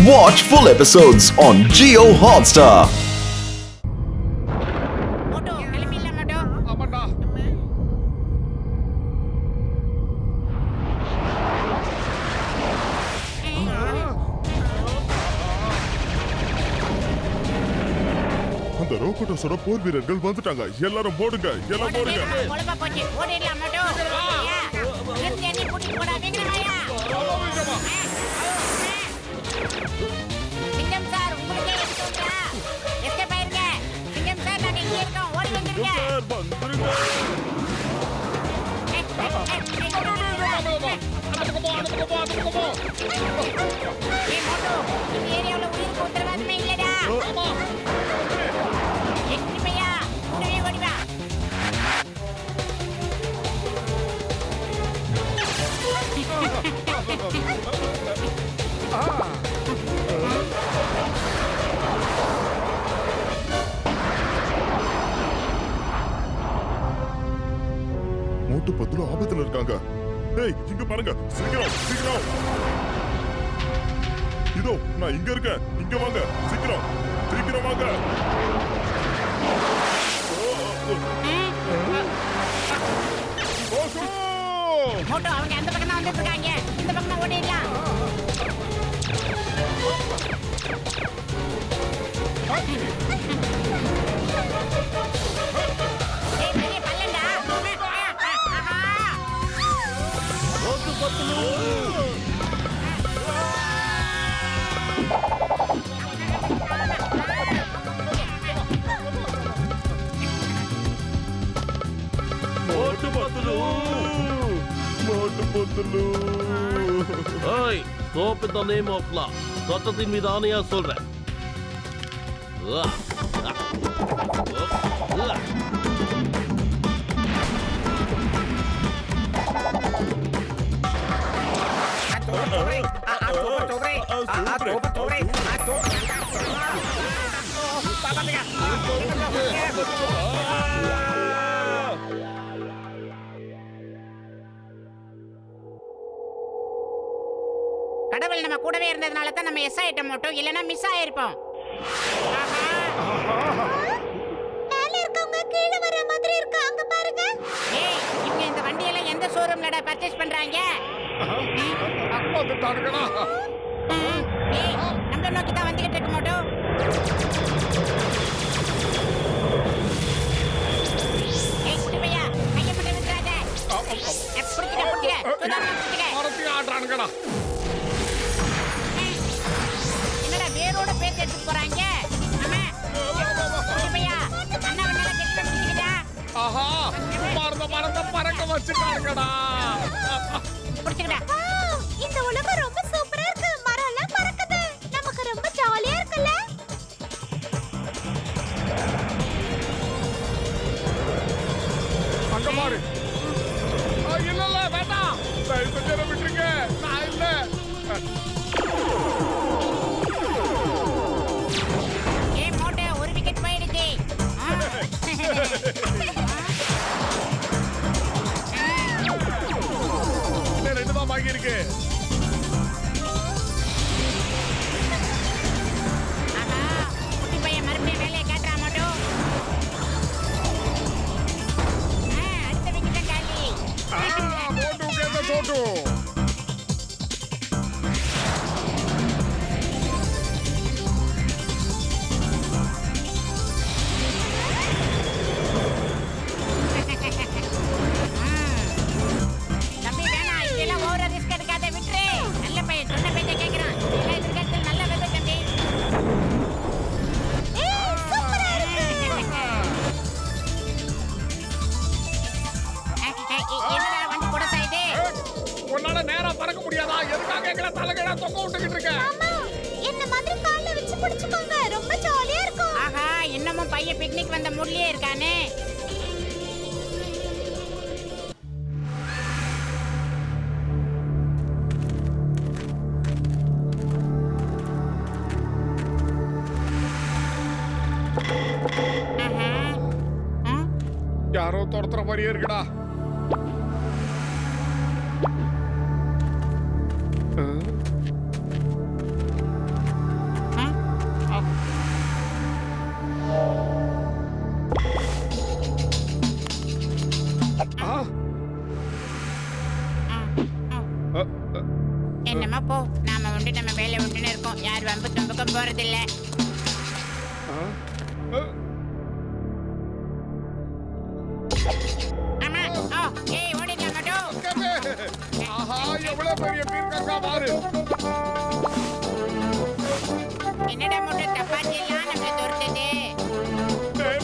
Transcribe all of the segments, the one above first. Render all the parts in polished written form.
Watch full episodes on Jio Hotstar. அந்த ரோக்கோட்டோஸோட போர் வீரர்கள் வந்துட்டாங்க. எல்லாரும் போடுங்க, எல்லாம் போடுங்க. சிங்கம் சார் உங்களுக்கே எடுத்துட்டா எஸ்கேப் ஆயிருங்க. சிங்கம் சார் நாங்க இங்க இருக்கோம், ஓடி வந்துருங்க. சார் வந்துருங்க. ஏய் மோட்டோ, இந்த ஏரியாவுல உயிருக்கு உத்தரவாதமே இல்லடா. எட்டி பையா, உடனே ஓடி வா. மோட்டு பத்துல ஆபத்துல இருக்காங்க. டேய் இங்க பாருங்க, சீக்கிரம் சீக்கிரம். இதோ நான் இங்க இருக்கேன், இங்க வாங்க, சீக்கிரம் சீக்கிரம் வாங்க. மோட்டோ, அவங்க அந்த பக்கம் தான் வந்துட்டு இருக்காங்க. இந்த பக்கம் தான் ஓடிடலாம். ஏய் பெரிய பல்லண்டா. மோட்டு பத்துலு, மோட்டு பத்துலு. Hey, stop in the name of law. சட்டத்தின் மீது ஆணையா சொல்றேன். கடவுள் நம்ம கூடவே இருந்ததுனால தான் நம்ம எஸ் ஆயிட்டோம் மோட்டோ, இல்லனா மிஸ் ஆயிருப்போம். மேல இருக்கவங்க கீழ வர மாதிரி இருக்கு, அங்க பாருங்க. ஏய் இவங்க இந்த வண்டியெல்லாம் எந்த ஷோரூம்லடா பர்ச்சேஸ் பண்றாங்க? வந்துட்டானுங்களா? ஏய் நம்மள நோக்கி தான் வந்துகிட்டு இருக்கு மோட்டோ. ஏய் குட்டி பையா, கைய மட்டும் விட்டுறாத. புடிச்சிட புடிச்சிட, சுதாரண புடிச்சிட. மரத்தி ஆடுறானுங்களா? என்னடா வேரோட பேத்து எடுத்துட்டு போறாங்க? அம்மா குட்டி பையா, அண்ணா வந்தால கெட்ட பிடிச்சிக்கிட்டா. ஆஹா, மரத்தை பறக்க வச்சுட்டானுங்கடா. புடிச்சிக்கிட்டா. இந்த உலகம் ரொம்ப சூப்பரா இருக்கு. மரம் எல்லாம் பறக்குது. நமக்கு ரொம்ப ஜாலியா இருக்குல்ல? அங்க பாரு. இல்ல வேண்டாம், தயவு செஞ்சு விட்டுருங்க, நான் இல்ல. ஏய் மோட்டோ, ஒரு விக்கெட் போயிடுச்சு. இன்னும் 2 தான் பாக்கி இருக்கு. ஆஹா, குட்டி பையன் மறுபடியும் வேலையை காட்டுறான் மோட்டோ. அடுத்த விக்கெட் காலி. மோட்டு கேட்ட சோட்டு. தம்பி வேணாம், இதெல்லாம் ஓவரா ரிஸ்க் எடுக்காத, விட்டுரு. நல்ல பையன், சொன்ன பேச்சை கேட்கிறான். இதெல்லாம் இருக்கிறது நல்ல வெதை தம்பி. என்னடா வண்டி கூட சாயுது? உன்னால நேரா பறக்க முடியாதா? எதுக்காக எங்களை தலைகீழா தொங்க விட்டுக்கிட்டு இருக்க? என்ன மாதிரி கால்ல வச்சு பிடிச்சுக்கோங்க, ரொம்ப ஜாலியா இருக்கும். ஆஹா, இன்னமும் பையன் பிக்னிக் வந்த மூட்லயே இருக்கானே. யாரோ துரத்துற மாதிரியே இருக்குடா. உண்டு நம்ம வேலை உண்டுன்னு இருக்கோம். யார் வம்பு தும்புக்கும் போறதில்ல. ஆமா. ஓ, ஏய் ஓடிடலாம் மட்டு. ஆஹா எவ்வளவு பெரிய பீர்க்கங்கா பாரு. என்னடா மட்டு தப்பாச்சி எல்லாம் நம்மள துரத்துது.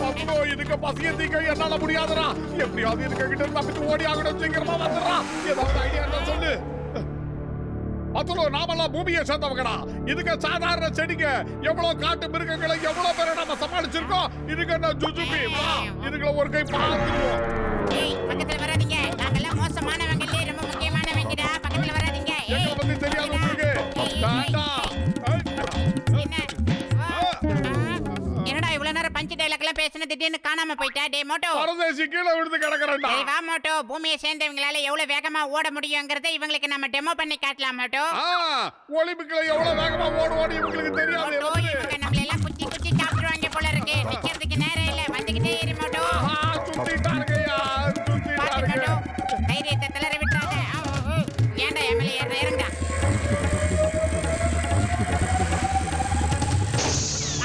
பத்துலோ இதுக்கு பசிய தீக்க என்னால முடியாதுடா. எப்படியாவது இதுக்கு கிட்ட தப்பிச்சு ஓடி ஆகணும். சீக்கிரமா வந்துடுறா. ஏதாவது ஐடியா இருந்தா சொல்லு. பத்துலோ நாமெல்லாம் பூமியை சேர்ந்தவங்கடா. இதுக்கு சாதாரண செடிங்க எவ்வளவு காட்டு மிருகங்களை எவ்வளவு பேரை நம்ம சமாளிச்சிருக்கோம். இதுக்கு என்ன ஜுஜுபி இதுக்குள்ள ஒரு கை பார்த்துருவோம். ஏய் பக்கத்துல வராதீங்க. நாங்கெல்லாம் மோசமானவங்க இல்ல, ரொம்ப முக்கியமானவங்கடா. பக்கத்துல வராதீங்க. எங்களை பத்தி தெரியாது உங்களுக்கு. என்னடா இவ்வளவு நேரம் பஞ்ச் டைலாக் எல்லாம் பேசின திடீர்னு காணாம போயிட்டா. டே மோட்டோ பரதேசி கீழே விழுந்து கிடக்குறேன்டா. டேய் வா மோட்டோ, பூமியை சேர்ந்தவங்களால எவ்வளவு வேகமா ஓட முடியுங்கிறதை இவங்களுக்கு நம்ம டெமோ பண்ணி காட்டலாம் மோட்டோ. ஒலிம்பிக்ல எவ்வளவு வேகமா ஓடி இவங்களுக்கு தெரியாது. இவங்க நம்மள எல்லாம் குச்சி குச்சி சாப்பிடுவாங்க போல இருக்கு. நிக்கிறதுக்கு நேரம் இல்ல, வந்துகிட்டே இரு மோட்டோ. சுத்திட்டாருங்கய்யா, சுத்திட்டாருங்க. தைரியத்தை தளர விட்டுறாத. ஏன்டா எம்எல்ஏ இறங்கா.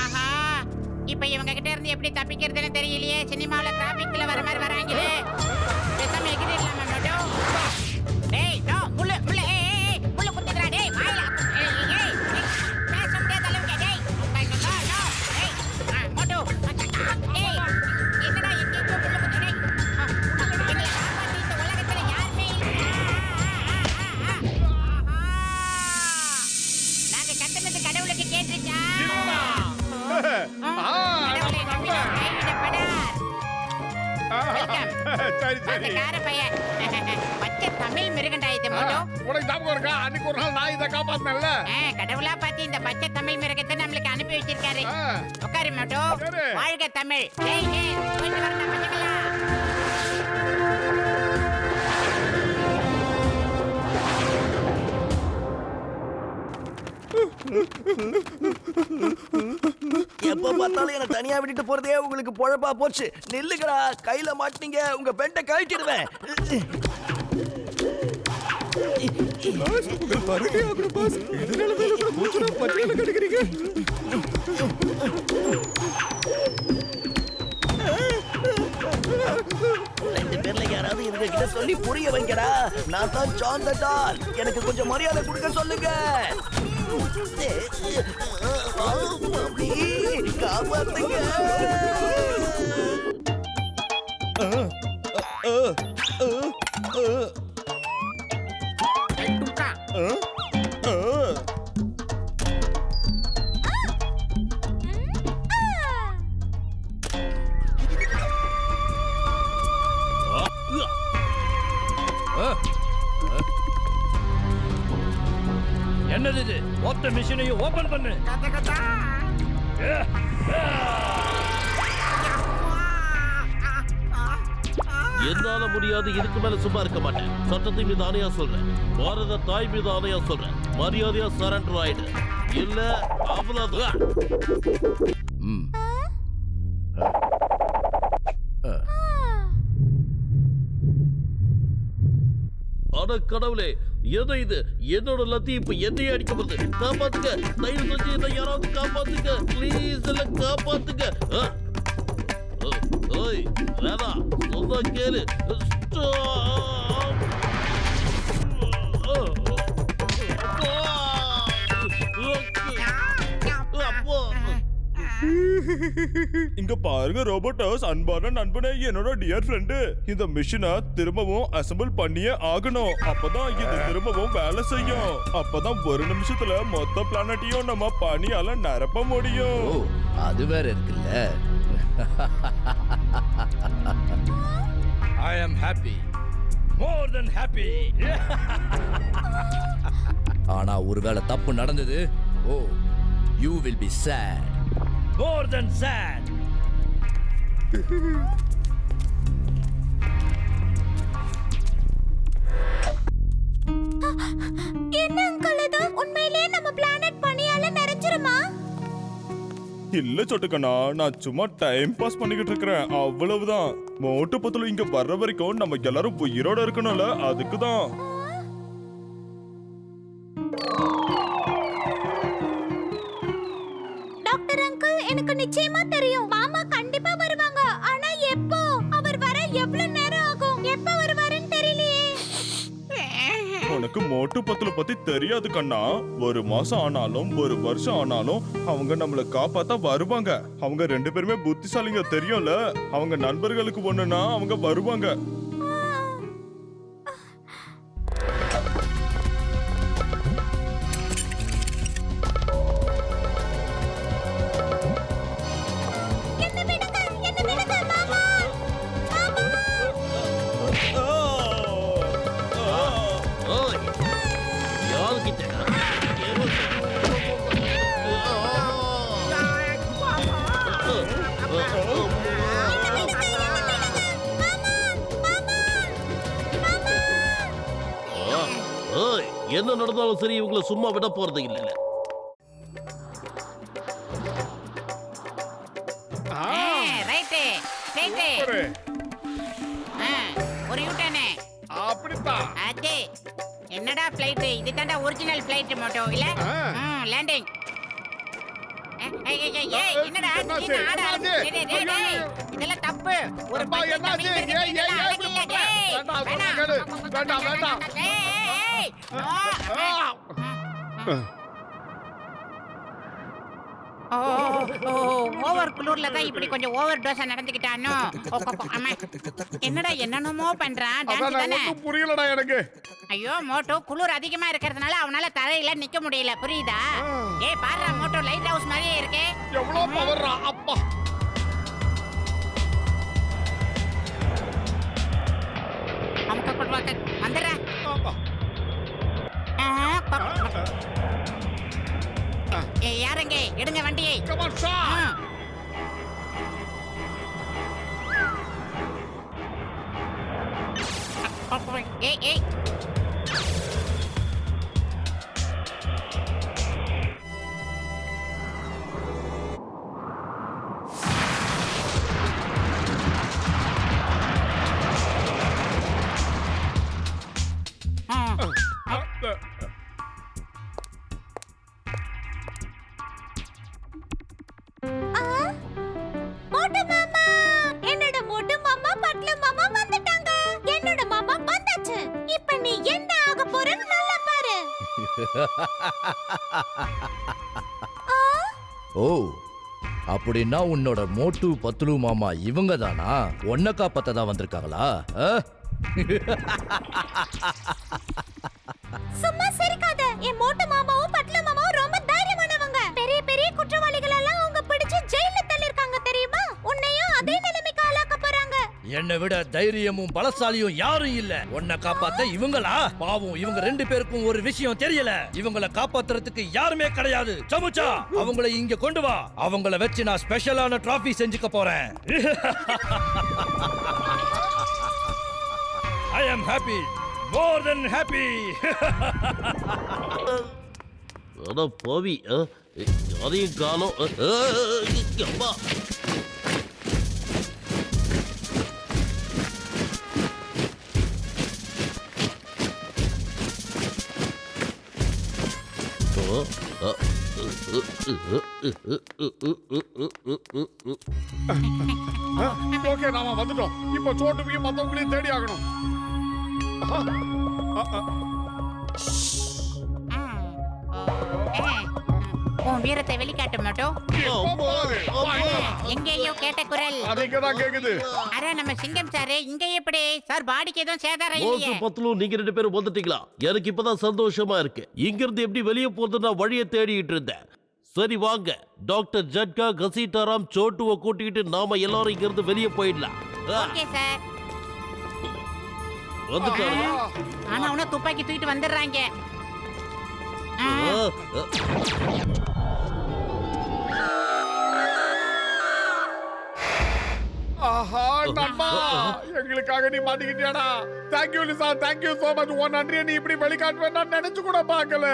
ஆஹா, இப்ப இவங்க கிட்ட இருந்து எப்படி தப்பிக்கிறதுன்னு தெரியலையே. சினிமாவுல டிராபிக்ல வர மாதிரி வராங்களே. பேசாம எகிரிடலாமா மோட்டோ? டேய் நோ முள்ள முள்ள ஏய் முள்ள குத்திடா. டேய் வாயில ஏய் பேச முடியாத அளவுக்கு. டேய் நோ நோ ஏய் மோட்டோ ஏய் என்னடா எங்க முள்ள குத்திடா. எங்களை காப்பாத்தி இந்த உலகத்துல யாருமே இல்ல. நாங்க கத்துனது கடவுளுக்கு கேட்டுச்சா? கடவுளை நம்பினோம், கைவிடப்படார். சரி சரி. பச்சை தமிழ் மிருகண்டா இது மோட்டோ. உனக்கு ஞாபகம் இருக்கா? அன்னைக்கு ஒரு நாள் நான் இதை காப்பாத்தினேன்ல. கடவுளா பார்த்து இந்த பச்சை தமிழ் மிருகத்தை நம்மளுக்கு அனுப்பி வச்சிருக்காரு. உட்காரு மோட்டோ. சரி. வாழ்க தமிழ். ஏய் ஏய் போயிட்டு வரணும் பசங்களா. எப்ப பார்த்தாலும் என்ன தனியா விட்டுட்டு போறதே உங்களுக்கு பொழப்பா போச்சு. நில்லுங்கடா, கையில மாட்டீங்க, உங்க பெல்ட்டை கழட்டிடுவேன். ரெண்டு பேர்ல யாராவது இவங்க கிட்ட சொல்லி புரிய வைங்கடா. நான் தான் ஜான் த டால். எனக்கு கொஞ்சம் மரியாதை கொடுக்க சொல்லுங்க. காப்பாத்துங்க. என்னது இது? மொத்த மிஷினையும் ஓபன் பண்ணு. என்னால முடியாது, இதுக்கு மேல சும்மா இருக்க மாட்டேன். சட்டத்தின் மீது ஆணையா சொல்றேன், பாரத தாய் மீது ஆணையா சொல்றேன், மரியாதையா சரண்டர் ஆயிடு, இல்ல அவ்வளவுதான். அட கடவுளே, என்ன இது? என்னோட லத்தி இப்ப என்னையே அடிக்க போகுது. காப்பாத்துங்க, தயவு செஞ்சு என்ன யாராவது காப்பாத்துங்க ப்ளீஸ். இல்ல காப்பாத்துங்க. ஓய் வேணா, சொன்னா கேளு. இங்க பாருங்க ரோபோட்டோஸ், அன்பான நண்பனே, என்னோட டியர் ஃப்ரெண்டு. இந்த மிஷினை திரும்பவும் அசெம்பிள் பண்ணியே ஆகணும். அப்பதான் இது திரும்பவும் வேலை செய்யும். அப்பதான் ஒரு நிமிஷத்துல மொத்த பிளானட்டையும் நம்ம பனியால நிரப்ப முடியும். அது வேற இருக்குல்ல. I am happy. More than happy. ஆனா ஒருவேளை தப்பு நடந்தது, ஓ, you will be sad. More than sad. என்ன அங்கிள் இது? உண்மையிலேயே நம்ம பிளானட் பனியால நிறைஞ்சிருமா? இல்ல சொட்டுக்கண்ணா, நான் சும்மா டைம் பாஸ் பண்ணிக்கிட்டு இருக்கிறேன், அவ்வளவுதான். மோட்டு பத்துல இங்க வர்ற வரைக்கும் நம்ம எல்லாரும் உயிரோட இருக்கணும்ல, அதுக்குதான். நிச்சயமா தெரியும். மாமா கண்டிப்பா வருவாங்க. ஆனா எப்போ? அவர் வர எவ்வளவு நேரம் ஆகும்? எப்ப வருவாருன்னு தெரியலையே. உனக்கு மோட்டு பத்துல பத்தி தெரியாது கண்ணா. ஒரு மாசம் ஆனாலும் ஒரு வருஷம் ஆனாலும் அவங்க நம்மள காப்பாத்த வருவாங்க. அவங்க 2 பேருமே புத்திசாலிங்க தெரியும்ல. அவங்க நண்பர்களுக்கு ஒண்ணுனா அவங்க வருவாங்க. ஓய் யார்கிட்ட ஓய் என்ன நடந்தாலும் சரி இவங்களை சும்மா விட போறது இல்ல. ரைட்டு ரைட்டு ஒரு ஒரு யூட்டனே அப்படித்தான். அது என்னடா ஃப்ளைட் இது தான்டா ஒரிஜினல் ஃப்ளைட் மோட்டோ இல்ல லேண்டிங் என்னடா என்னாச்சு? திடீர்னு ஆட என்னாச்சு? டேய், டேய், டேய், இதெல்லாம் தப்பு ஒரு அப்பா, பையன் என்னாச்சு? தம்பி ஏய், ஏய், ஏய், இப்படி பண்ற? வேண்டாம், சொல்றேன் கேளு. வேண்டாம், வேண்டாம். ஓவர் குளூர்ல தான் இப்படி கொஞ்சம் ஓவர் டோஸா நடந்துக்கிட்டானோ. அம்மா. என்னடா என்னென்னமோ பண்றான் அதான் டான்ஸ் நான் தானே. ஒண்ணும் புரியலடா எனக்கு. ஐயோ மோட்டோ குளிர் அதிகமா இருக்கிறதுனால அவனால தரையில நிக்க முடியல புரியுதா? ஏய் பாருடா மோட்டோ லைட் ஹவுஸ் மாதிரியே இருக்கே. எவ்வளவு பவர்ரா அப்பா. அமுக்க கொட்டுவாக்க வந்துடுறா. ஆமா. ஏய் யாருங்க எடுங்க வண்டியை. Come on, shot. ஏய் ஏய் மோட்டு மாமா, என்னோட மோட்டு மாமா பட்லு மாமா வந்துட்டாங்க. என்னோட மாமா வந்தாச்சு. இப்ப நீ என்ன ஆக போறன்னு நல்லா பாரு. ஓ அப்படின்னா உன்னோட மோட்டு பத்லு மாமா இவங்க தானா? ஒன்ன காப்பாத்த தான் வந்திருக்காங்களா? சும்மா சிரிக்காத. என் மோட்டு மாமாவும் பட்லு மாமாவும் ரொம்ப தைரியமானவங்க. பெரிய பெரிய குற்றவாளிகள் எல்லாம் அவங்க பிடிச்சு ஜெயில தள்ளிருக்காங்க தெரியுமா? உன்னையும் அதே நிலைமைக்கு ஆளாக்க போறாங்க. என்னை விட தைரியமும் பலசாலியும் யாரும் இல்ல. உன்னை காப்பாத்த இவங்களா? பாவம் இவங்க 2 பேருக்கும் ஒரு விஷயம் தெரியல. இவங்கள காப்பாத்துறதுக்கு யாருமே கிடையாது. சமுச்சா அவங்கள இங்க கொண்டு வா. அவங்கள வச்சு நான் ஸ்பெஷலான டிராஃபி செஞ்சுக்க போறேன். I am happy, more than happy. அட பாவி அதையும் காணோம். அம்மா ஓகே நாம வந்துட்டோம். இப்போ சோட்டுவையும் மத்தவங்களையும் தேடி ஆகணும். உன் வீரத்தை வெளிக்காட்டு மோட்டோ. எங்கேயோ கேட்ட குரல் அது இங்கதான் கேக்குது. அட நம்ம சிங்கம் சாரு இங்க எப்படி சார்? பாடிக்கு எதுவும் சேதாரம் மோசு இல்லையே? பத்லு நீங்க 2 பேரும் வந்துட்டீங்களா? எனக்கு இப்பதான் சந்தோஷமா இருக்கு. இங்க இருந்து எப்படி வெளியே போறது நான் வழியை தேடிட்டு இருந்தேன். சரி வாங்க, டாக்டர் ஜட்கா கசீட்டாராம் சோட்டுவை கூட்டிக்கிட்டு நாம எல்லாரும் இங்க இருந்து வெளியே போயிடலாம். Okay sir. வந்துட்டாங்க. ஆனா அவன துப்பாக்கி தூக்கிட்டு வந்துடுறாங்க. ஆஹா நண்பா, எங்களுக்காக நீ மாட்டிக்கிட்டியாடா. Thank you Lisa, thank you so much. உன் நன்றியை நீ இப்படி வெளிக்காட்டுவேன்னு நான் நினைச்சு கூட பார்க்கல.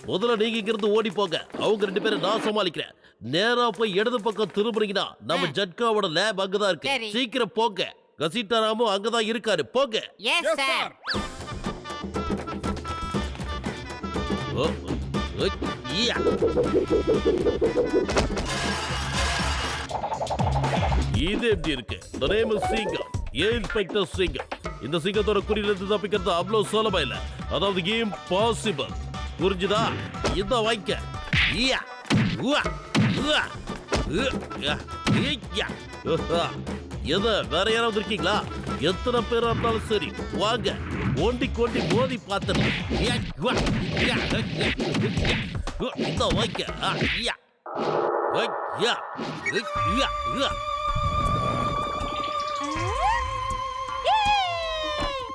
முதல்ல நீங்க இங்க இருந்து ஓடி போங்க. அவங்க 2 பேரும் நான் சமாளிக்கிறேன். நேரா போய் இடது பக்கம் திரும்புறீங்கன்னா நம்ம ஜட்காவோட லேப் அங்கதான் இருக்கு. சரி. சீக்கிரம் போங்க. கசீட்டாராமும் அங்கதான் இருக்காரு. போங்க. Yes Yes, sir. sir. ஓ, ஓ, ஈயா. இது எப்படி இருக்கு? The name is Singam. Inspector Singam. இந்த சிங்கத்தோட குறியிலிருந்து தப்பிக்கிறது அவ்வளவு சுலபம் இல்ல. அதாவது இம்பாசிபிள். புரிஞ்சுதா? இத வைக்க. யா. உவா. உவா. யா. எத வேற யாராவது இருக்கீங்களா? எத்தனை பேரா இருந்தாலும் சரி வாங்க, ஓண்டி கோண்டி மோதி பார்த்துட்டு இத வைக்க.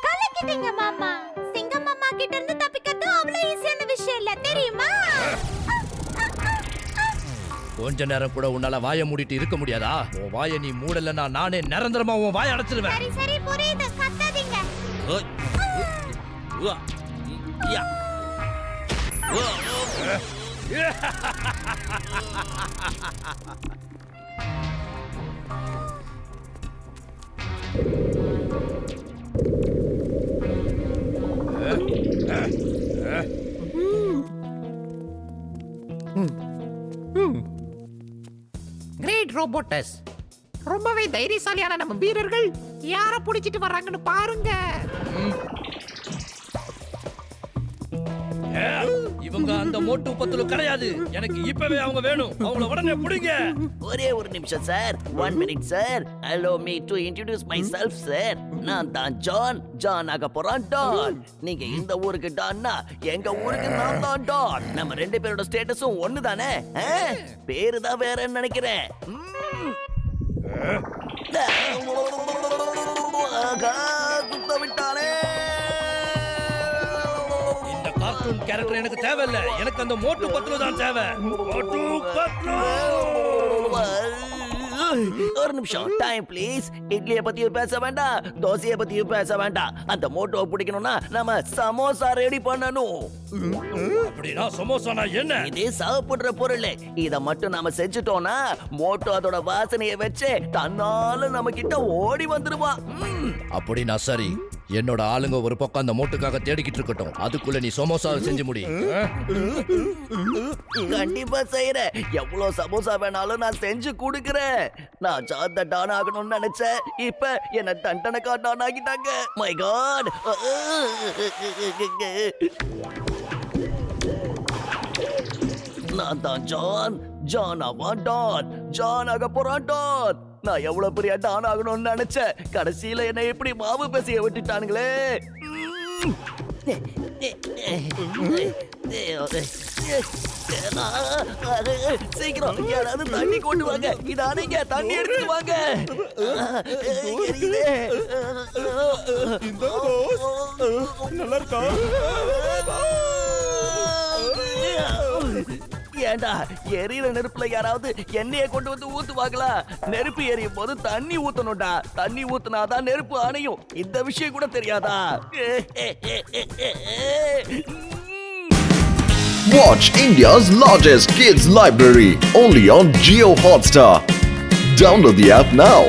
கலக்கிட்டீங்க மாமா. சிங்கம் மாமா கிட்ட இருந்து தப்பிக்கிறது அவ்வளவு ஈஸியான விஷயம் இல்ல தெரியுமா? கொஞ்ச நேரம் கூட உன்னால வாயை மூடிட்டு இருக்க முடியாதா? உன் வாயை நீ மூடலன்னா நானே நிரந்தரமா உன் வாயை அடைச்சிருவேன். சரி சரி புரியுது, கத்தாதீங்க. கிரேட் ரோபோட்டஸ். ரொம்பவே தைரியசாலியான நம்ம வீரர்கள் யார புடிச்சிட்டு வர்றாங்கன்னு பாருங்க. இவங்க அந்த மோட்டு பத்துல கிடையாது. எனக்கு இப்பவே அவங்க வேணும். அவங்கள உடனே புடிங்க. ஒரே ஒரு நிமிஷம் sir. 1 minute sir. Allow me to introduce myself sir. நான் தான் ஜான் ஆக போறான் டான். நீங்க இந்த ஊருக்கு டான்னா எங்க ஊருக்கு நான் தான் டான். நம்ம ரெண்டு பேரோட ஸ்டேட்டஸும் ஒண்ணு தானே? பேரு தான் வேறன்னு நினைக்கிறேன். குத்த விட்டானே. இந்த கார்ட்டூன் கேரக்டர் எனக்கு தேவையில்ல. எனக்கு அந்த மோட்டு பத்துல தான் தேவை. மோட்டு பத்லு. ஒரு நிமிஷம் டைம் ப்ளீஸ். இட்லியை பத்தியும் பேச வேண்டாம், தோசையை பத்தியும் பேச வேண்டாம். அந்த மோட்டோவை பிடிக்கணும்னா நம்ம சமோசா ரெடி பண்ணணும். அப்படின்னா சமோசானா என்ன? இது சாப்பிடுற பொருள். இத மட்டும் நாம செஞ்சுட்டோம்னா மோட்டோ அதோட வாசனையை வச்சு தன்னால நம்ம கிட்ட ஓடி வந்துருவான். அப்படின்னா சரி, என்னோட ஆளுங்க ஒரு பக்கம் அந்த மோட்டுக்காக தேடிக்கிட்டு இருக்கட்டும். அதுக்குள்ள நீ சமோசா செஞ்சு முடி. கண்டிப்பா செய்யறேன். எவ்வளவு சமோசா வேணாலும் நான் செஞ்சு கொடுக்கறேன். நான் சாந்த டான் ஆகணும்னு நினைச்சேன். இப்ப என்ன டண்டனக்கா டான் ஆகிட்டாங்க. My God. நான் தான் ஜான் ஆவான் டான். ஜான் ஆக போறான் டான். நான் எவ்வளவு பெரிய டான் ஆகணும்னு நினைச்சேன். கடைசியில என்ன எப்படி மாவு பேசிய விட்டுட்டானுங்களே. சீக்கிரம் யாராவது தண்ணி கொண்டு வாங்க. இதானீங்க, தண்ணி எடுத்து வாங்க. நல்லா இருக்கா? ஏண்டா எரியிற நெருப்புல யாராவது எண்ணெயை கொண்டு வந்து ஊத்துவாங்களா? நெருப்பு எரியும் போது தண்ணி ஊத்தணும்டா. தண்ணி ஊத்துனாதான் நெருப்பு அணையும். இந்த விஷயம் கூட தெரியாதா? Watch India's largest kids library only on Jio Hotstar. Download the app now.